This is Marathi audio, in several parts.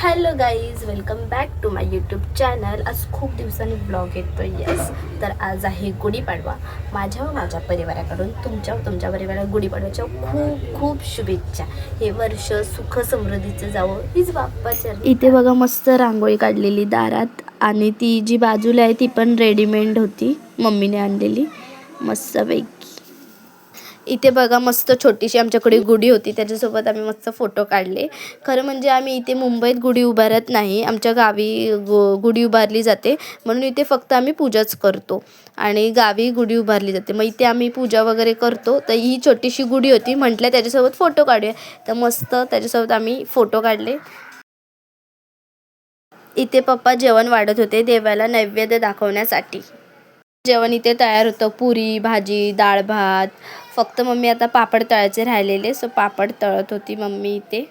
Hello guys, welcome back to my YouTube channel. आज खूप दिवसांनी ब्लॉग येतो. येस, तर आज आहे गुढीपाडवा. माझ्या व माझ्या परिवाराकडून तुमच्या परिवाराला गुढीपाडव्याच्या खूप खूप शुभेच्छा. हे वर्ष सुख समृद्धीचं जावं हीच बाप्पाच्या. इथे बघा मस्त रांगोळी काढलेली दारात, आणि ती जी बाजूला आहे ती पण रेडीमेड होती, मम्मीने आणलेली मस्तपैकी. इथे बघा मस्त छोटीशी आमच्याकडे गुढी होती, त्याच्यासोबत आम्ही मस्त फोटो काढले. खरं म्हणजे आम्ही इथे मुंबईत गुढी उभारत नाही, आमच्या गावी गुढी उभारली जाते, म्हणून इथे फक्त आम्ही पूजाच करतो आणि गावी गुढी उभारली जाते. मग इथे आम्ही पूजा वगैरे करतो. तर ही छोटीशी गुढी होती, म्हटलं त्याच्यासोबत फोटो काढूया, तर मस्त त्याच्यासोबत आम्ही फोटो काढले. इथे पप्पा जेवण वाढत होते देवाला नैवेद्य दाखवण्यासाठी. जेवण इथे तयार होतं, पुरी भाजी डाळ भात. फक्त मम्मी आता पापड तळायचे राहिलेले, सो पापड तळत होती मम्मी इथे.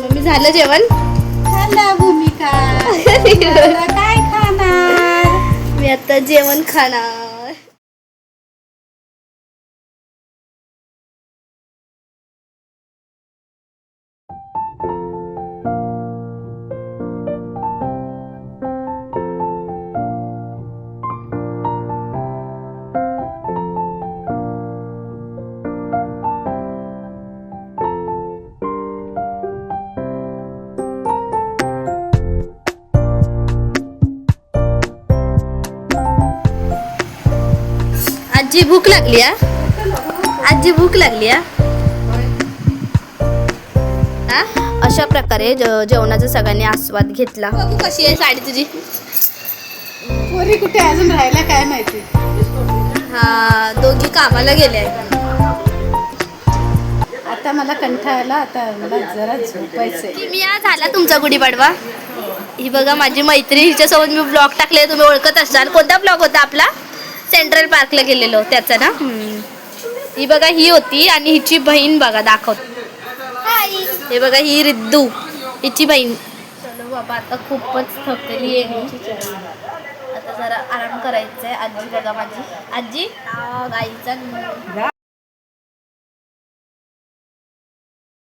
मम्मी झालं जेवण? खाना भूमिका आता काय खाणार? मी आता जेवण खाणार. आजी भूक लागली आ? आजी भूक लागली आ? अशा प्रकारे जेवणाचा सगळ्यांनी आस्वाद घेतला. बघू कशी आहे साडी तुझी. पोरी कुठे अजून राहिला काय माहिती. हा, दोघी कामाला गेल्या. आता मला कंटाळला, आता मला जरा झोपायचंय. मी आज झाला तुमचा गुढीपाडवा. ही बघा माझी मैत्रीण, हिच्यासोबत मी ब्लॉग टाकले, तुम्ही ओळखत असाल. कोणता ब्लॉग होता आपला? सेंट्रल पार्कला गेलेलो त्याचा ना. ही बघा ही होती, आणि हिची बहीण बघा दाखवत. हे बघा ही रिद्दू, हिची बहीण. चलो बाबा, आता खूपच थकली आहे मी, आता जरा आराम करायचा आहे. आजी बघा माझी आजी गाईचा